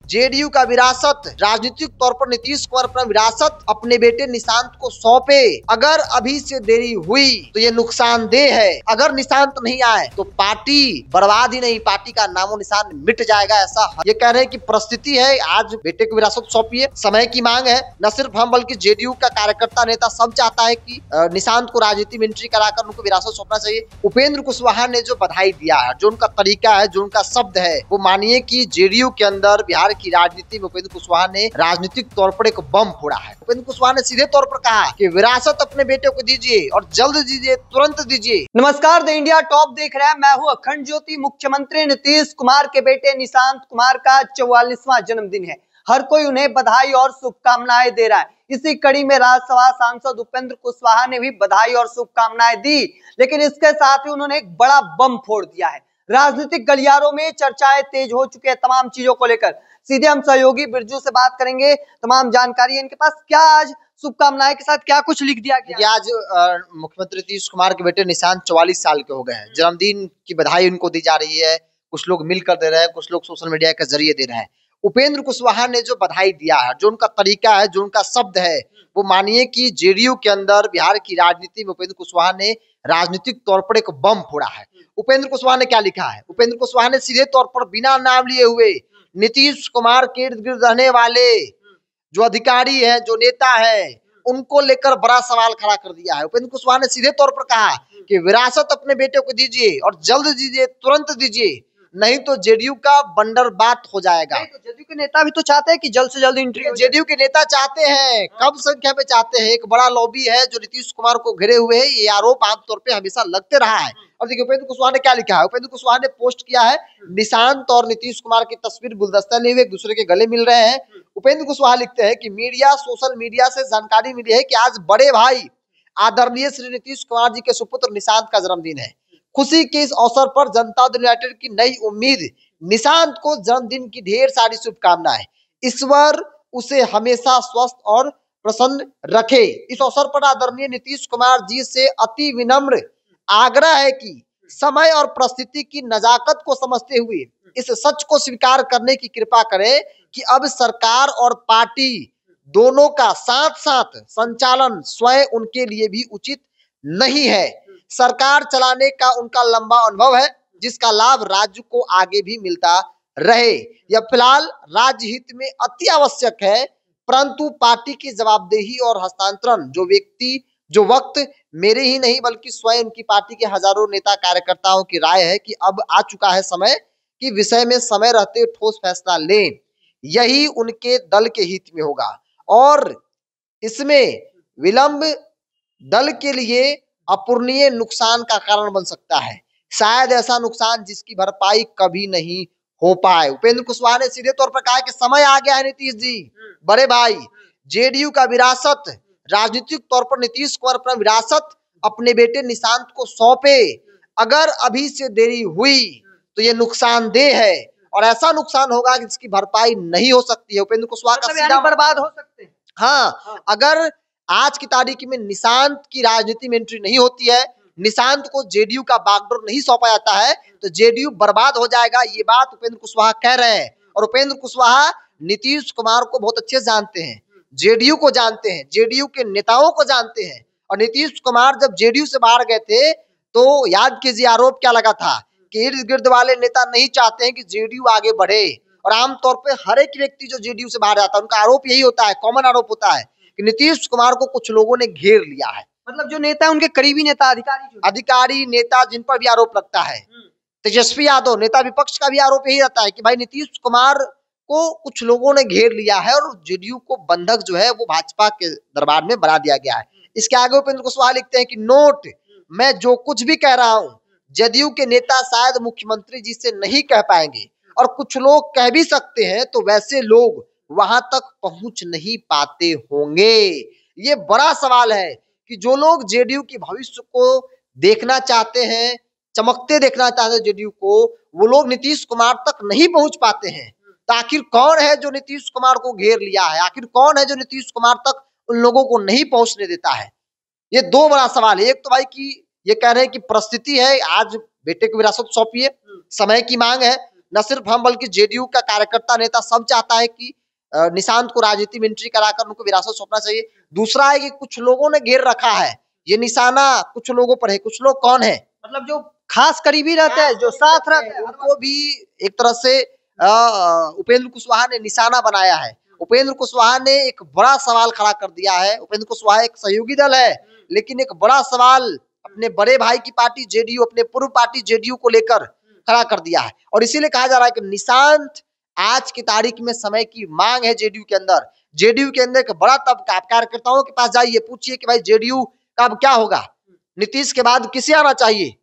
JDU का विरासत राजनीतिक तौर पर नीतीश कुमार अपना विरासत अपने बेटे निशांत को सौंपे। अगर अभी से देरी हुई तो ये नुकसानदेह है। अगर निशांत नहीं आए तो पार्टी बर्बाद ही नहीं, पार्टी का नामो निशान मिट जाएगा। ऐसा ये कह रहे हैं कि परिस्थिति है, आज बेटे को विरासत सौंपिए, समय की मांग है। न सिर्फ हम बल्कि जेडीयू का कार्यकर्ता नेता सब चाहता है कि निशांत को राजनीति में एंट्री कराकर उनको विरासत सौंपना चाहिए। उपेंद्र कुशवाहा ने जो बधाई दिया है, जो उनका तरीका है, जो उनका शब्द है, वो मानिए कि जेडीयू के अंदर बिहार की राजनीति में उपेंद्र कुशवाहा ने राजनीतिक तौर पर एक बम फोड़ा है। उपेंद्र कुशवाहा ने सीधे तौर पर कहा कि विरासत अपने बेटे को दीजिए और जल्द दीजिए, तुरंत दीजिए। नमस्कार, द इंडिया टॉप देख रहे हैं, मैं हूं अखंड ज्योति। मुख्यमंत्री नीतीश कुमार के बेटे निशांत कुमार का 44वां जन्मदिन है। हर कोई उन्हें बधाई और शुभकामनाएं दे रहा है। इसी कड़ी में राज्यसभा सांसद उपेंद्र कुशवाहा ने भी बधाई और शुभकामनाएं दी, लेकिन इसके साथ ही उन्होंने एक बड़ा बम फोड़ दिया है। राजनीतिक गलियारों में चर्चाएं तेज हो चुके हैं तमाम चीजों को लेकर। सीधे हम सहयोगी बिरजू से बात करेंगे, तमाम जानकारी इनके पास। क्या आज शुभकामनाएं के साथ क्या कुछ लिख दिया गया? आज मुख्यमंत्री नीतीश कुमार के बेटे निशांत 44 साल के हो गए हैं। जन्मदिन की बधाई उनको दी जा रही है। कुछ लोग मिलकर दे रहे हैं, कुछ लोग सोशल मीडिया के जरिए दे रहे हैं। उपेंद्र कुशवाहा ने जो बधाई दिया है, जो उनका तरीका है, जो उनका शब्द है, वो मानिए कि जेडीयू के अंदर बिहार की राजनीति में उपेंद्र कुशवाहा ने राजनीतिक तौर पर एक बम फोड़ा है। उपेंद्र कुशवाहा ने क्या लिखा है? उपेंद्र कुशवाहा ने सीधे तौर पर बिना नाम लिए हुए नीतीश कुमार के इर्द गिर्द रहने वाले जो अधिकारी हैं, जो नेता हैं, उनको लेकर बड़ा सवाल खड़ा कर दिया है। उपेंद्र कुशवाहा ने सीधे तौर पर कहा कि विरासत अपने बेटे को दीजिए और जल्द दीजिए, तुरंत दीजिए, नहीं तो जेडीयू का बंदरबाट हो जाएगा। तो जेडीयू के नेता भी तो चाहते हैं कि जल्द से जल्द एंट्री। जेडीयू के नेता चाहते हैं, कम संख्या में चाहते हैं। एक बड़ा लॉबी है जो नीतीश कुमार को घेरे हुए है। ये आरोप आमतौर पे हमेशा लगते रहा है। और देखिए उपेंद्र कुशवाहा ने क्या लिखा है। उपेंद्र कुशवाहा ने पोस्ट किया है, निशांत और नीतीश कुमार की तस्वीर गुलदस्ता लिए हुए एक दूसरे के गले मिल रहे हैं। उपेंद्र कुशवाहा लिखते हैं कि मीडिया, सोशल मीडिया से जानकारी मिली है कि आज बड़े भाई आदरणीय श्री नीतीश कुमार जी के सुपुत्र निशांत का जन्मदिन है। खुशी के इस अवसर पर जनता दल यूनाइटेड की नई उम्मीद निशांत को जन्मदिन की ढेर सारी शुभकामनाएं। ईश्वर उसे हमेशा स्वस्थ और प्रसन्न रखे। इस अवसर पर आदरणीय नीतीश कुमार जी से अति विनम्र आग्रह है कि समय और परिस्थिति की नजाकत को समझते हुए इस सच को स्वीकार करने की कृपा करें कि अब सरकार और पार्टी दोनों का साथ साथ संचालन स्वयं उनके लिए भी उचित नहीं है। सरकार चलाने का उनका लंबा अनुभव है, जिसका लाभ राज्य को आगे भी मिलता रहे। यह फिलहाल राज्य हित में अति आवश्यक है, परंतु पार्टी की जवाबदेही और हस्तांतरण जो वक्त मेरे ही नहीं बल्कि स्वयं उनकी पार्टी के हजारों नेता कार्यकर्ताओं की राय है कि अब आ चुका है समय कि विषय में समय रहते ठोस फैसला लें। यही उनके दल के हित में होगा और इसमें विलंब दल के लिए अपूरणीय नुकसान का कारण बन सकता है। शायद ऐसा नुकसान जिसकी भरपाई कभी नहीं हो पाए। उपेंद्र कुशवाहा ने सीधे तौर पर कहा कि समय आ गया है नीतीश जी, बड़े भाई, जेडीयू का विरासत राजनीतिक तौर पर नीतीश कुमार अपना विरासत अपने बेटे निशांत को सौंपे। अगर अभी से देरी हुई तो ये नुकसानदेह है और ऐसा नुकसान होगा जिसकी भरपाई नहीं हो सकती है। उपेंद्र कुशवाहा का सीधा बर्बाद हो सकते हैं। हाँ, अगर आज की तारीख में निशांत की राजनीति में एंट्री नहीं होती है, निशांत को जेडीयू का बागडोर नहीं सौंपा जाता है, तो जेडीयू बर्बाद हो जाएगा। ये बात उपेंद्र कुशवाहा कह रहे हैं और उपेंद्र कुशवाहा नीतीश कुमार को बहुत अच्छे से जानते हैं, जेडीयू को जानते हैं, जेडीयू के नेताओं को जानते हैं। और नीतीश कुमार जब जेडीयू से बाहर गए थे तो याद कीजिए आरोप क्या लगा था कि इर्द गिर्द वाले नेता नहीं चाहते हैं कि जेडीयू आगे बढ़े। और आमतौर पर हर एक व्यक्ति जो जेडीयू से बाहर जाता है उनका आरोप यही होता है, कॉमन आरोप होता है कि नीतीश कुमार को कुछ लोगों ने घेर लिया है। मतलब जो नेता है उनके करीबी नेता, अधिकारी नेता जिन पर भी आरोप लगता है। तेजस्वी यादव नेता विपक्ष का भी आरोप यही रहता है कि भाई नीतीश कुमार को कुछ लोगों ने घेर लिया है और जेडीयू को बंधक जो है वो भाजपा के दरबार में बना दिया गया है। इसके आगे उपेंद्र कुशवाहा लिखते हैं कि नोट, मैं जो कुछ भी कह रहा हूँ जदयू के नेता शायद मुख्यमंत्री जी से नहीं कह पाएंगे और कुछ लोग कह भी सकते हैं तो वैसे लोग वहां तक पहुंच नहीं पाते होंगे। ये बड़ा सवाल है कि जो लोग जेडीयू की भविष्य को देखना चाहते हैं, चमकते देखना चाहते हैं जेडीयू को, वो लोग नीतीश कुमार तक नहीं पहुंच पाते हैं। तो आखिर कौन है जो नीतीश कुमार को घेर लिया है? आखिर कौन है जो नीतीश कुमार तक उन लोगों को नहीं पहुंचने देता है? ये दो बड़ा सवाल है। एक तो भाई कि ये कह रहे हैं कि परिस्थिति है, आज बेटे को विरासत सौंपिए, समय की मांग है। न सिर्फ हम बल्कि जेडीयू का कार्यकर्ता नेता सब चाहता है कि निशांत को राजनीति में एंट्री कराकर उनको विरासत सौंपना चाहिए। दूसरा है कि कुछ लोगों ने घेर रखा है, ये निशाना कुछ लोगों पर है। कुछ लोग कौन है? मतलब जो खास करीबी रहते हैं, जो साथ रहते हैं, उनको भी एक तरह से उपेंद्र कुशवाहा ने निशाना बनाया है। उपेंद्र कुशवाहा ने एक बड़ा सवाल खड़ा कर दिया है। उपेंद्र कुशवाहा एक सहयोगी दल है, लेकिन एक बड़ा सवाल अपने बड़े भाई की पार्टी जेडीयू, अपने पूर्व पार्टी जेडीयू को लेकर खड़ा कर दिया है। और इसीलिए कहा जा रहा है कि निशांत आज की तारीख में समय की मांग है जेडीयू के अंदर। जेडीयू के अंदर एक बड़ा तबका, आप कार्यकर्ताओं के पास जाइए, पूछिए कि भाई जेडीयू का अब क्या होगा, नीतीश के बाद किसे आना चाहिए?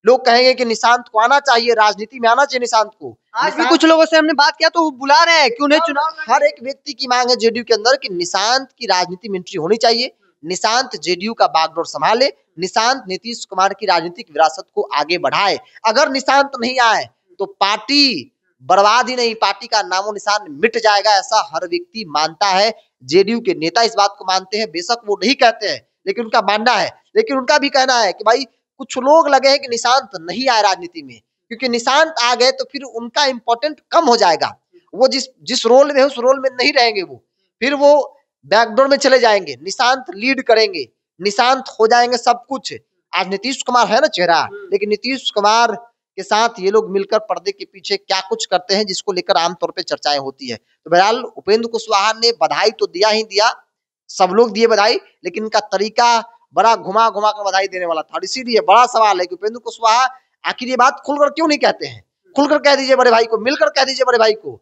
लोग कहेंगे कि निशांत को आना चाहिए, राजनीति में आना चाहिए निशांत को। आज भी कुछ लोगों से हमने बात किया तो वो बुला रहे हैं कि उन्हें चुनाव, हर एक व्यक्ति की मांग है जेडीयू के अंदर कि निशांत की राजनीति में एंट्री होनी चाहिए। निशांत जेडीयू का बागडोर संभाले, निशांत नीतीश कुमार की राजनीतिक विरासत को आगे बढ़ाए। अगर निशांत नहीं आए तो पार्टी बर्बाद ही नहीं, पार्टी का नामो निशान मिट जाएगा, ऐसा हर व्यक्ति मानता है। जेडीयू के नेता इस बात को मानते हैं, बेशक वो नहीं कहते हैं लेकिन उनका मानना है। लेकिन उनका भी कहना है कि भाई कुछ लोग लगे हैं कि निशांत नहीं आए राजनीति में, क्योंकि निशांत आ गए तो फिर उनका इंपॉर्टेंट कम हो जाएगा। वो जिस रोल में है उस रोल में नहीं रहेंगे, वो फिर वो बैकडोर में चले जाएंगे। निशांत लीड करेंगे, निशांत हो जाएंगे सब कुछ। आज नीतीश कुमार है ना चेहरा, लेकिन नीतीश कुमार के साथ ये लोग मिलकर पर्दे के पीछे क्या कुछ करते हैं जिसको लेकर आमतौर पे चर्चाएं होती है। तो बहरहाल उपेंद्र कुशवाहा ने बधाई तो दिया ही दिया, सब लोग दिए बधाई, लेकिन इनका तरीका बड़ा घुमा घुमा कर बधाई देने वाला था। और इसीलिए बड़ा सवाल है कि उपेंद्र कुशवाहा आखिर ये बात खुलकर क्यों नहीं कहते हैं? खुलकर कह दीजिए बड़े भाई को, मिलकर कह दीजिए बड़े भाई को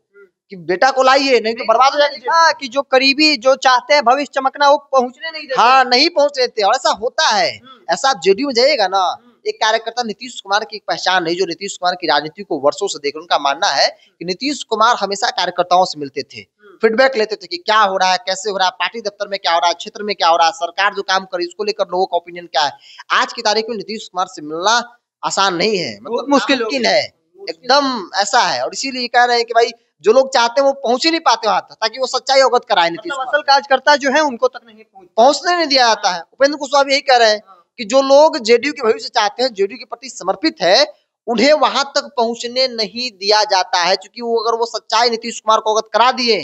कि बेटा को लाइए, नहीं तो बर्बाद हो जाएगी। कि जो करीबी जो चाहते हैं भविष्य चमकना वो पहुंचने नहीं देते। हाँ, नहीं पहुंच देते। और ऐसा होता है, ऐसा आप जेडीयू में जाइएगा ना, एक कार्यकर्ता नीतीश कुमार की एक पहचान नहीं, जो नीतीश कुमार की राजनीति को वर्षों से देख, उनका मानना है कि नीतीश कुमार हमेशा कार्यकर्ताओं से मिलते थे, फीडबैक लेते थे कि क्या हो रहा है, कैसे हो रहा है, पार्टी दफ्तर में क्या हो रहा है, क्षेत्र में क्या हो रहा है, सरकार जो काम कर रही है उसको लेकर लोगों का ओपिनियन क्या है। आज की तारीख में नीतीश कुमार से मिलना आसान नहीं है, मतलब मुश्किल है, एकदम ऐसा है। और इसीलिए कह रहे हैं कि भाई जो लोग चाहते हैं वो पहुंच ही नहीं पाते वहां तक, ताकि वो सच्चाई अवगत कराए। नीतीश मतलब असल कार्यकर्ता जो है उनको तक नहीं पहुंचने नहीं दिया जाता है। उपेंद्र कुशवाहा भी यही कह रहे हैं कि जो लोग जेडीयू के भविष्य चाहते हैं, जेडीयू के प्रति समर्पित है, उन्हें वहां तक पहुंचने नहीं दिया जाता है। क्योंकि वो अगर वो सच्चाई नीतीश कुमार को अवगत करा दिए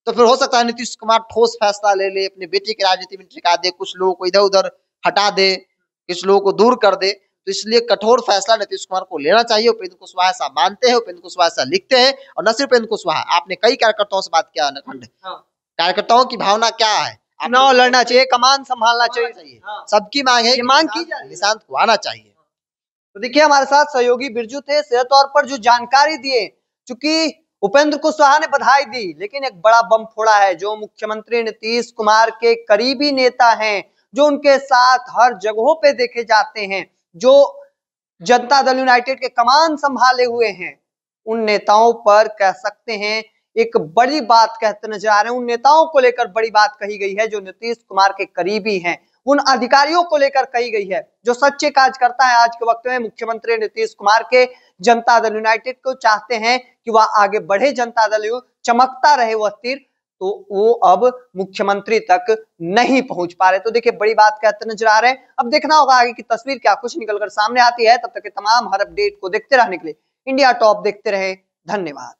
तो फिर हो सकता है नीतीश कुमार ठोस फैसला ले ले, अपने बेटे की राजनीति में टिका दे, कुछ लोगों को इधर उधर हटा दे, कुछ लोगों को दूर कर दे। तो इसलिए कठोर फैसला नीतीश कुमार को लेना चाहिए। उपेंद्र कुशवाहा ऐसा मानते हैं, उपेंद्र कुशवाहा ऐसा लिखते हैं। और न सिर्फ उपेंद्र कुशवाहा, आपने कई कार्यकर्ताओं से बात किया, कार्यकर्ताओं की भावना क्या है? चुनाव लड़ना चाहिए, कमान संभालना चाहिए, सबकी मांग है, मांग की जाए, निशांत को आना चाहिए। तो देखिए हमारे साथ सहयोगी बिरजू थे, सीधे तौर पर जो जानकारी दिए। चूंकि उपेंद्र कुशवाहा ने बधाई दी, लेकिन एक बड़ा बम फोड़ा है। जो मुख्यमंत्री नीतीश कुमार के करीबी नेता हैं, जो उनके साथ हर जगहों पे देखे जाते हैं, जो जनता दल यूनाइटेड के कमान संभाले हुए हैं, उन नेताओं पर कह सकते हैं एक बड़ी बात कहते नजर आ रहे हैं। उन नेताओं को लेकर बड़ी बात कही गई है जो नीतीश कुमार के करीबी हैं, उन अधिकारियों को लेकर कही गई है जो सच्चे कार्यकर्ता है। आज के वक्त में मुख्यमंत्री नीतीश कुमार के जनता दल यूनाइटेड को चाहते हैं कि वह आगे बढ़े, जनता दल चमकता रहे वह तीर, तो वो अब मुख्यमंत्री तक नहीं पहुंच पा रहे। तो देखिए बड़ी बात कहते नजर आ रहे हैं। अब देखना होगा आगे की तस्वीर क्या कुछ निकलकर सामने आती है। तब तक के तमाम हर अपडेट को देखते रहने के लिए इंडिया टॉप देखते रहे। धन्यवाद।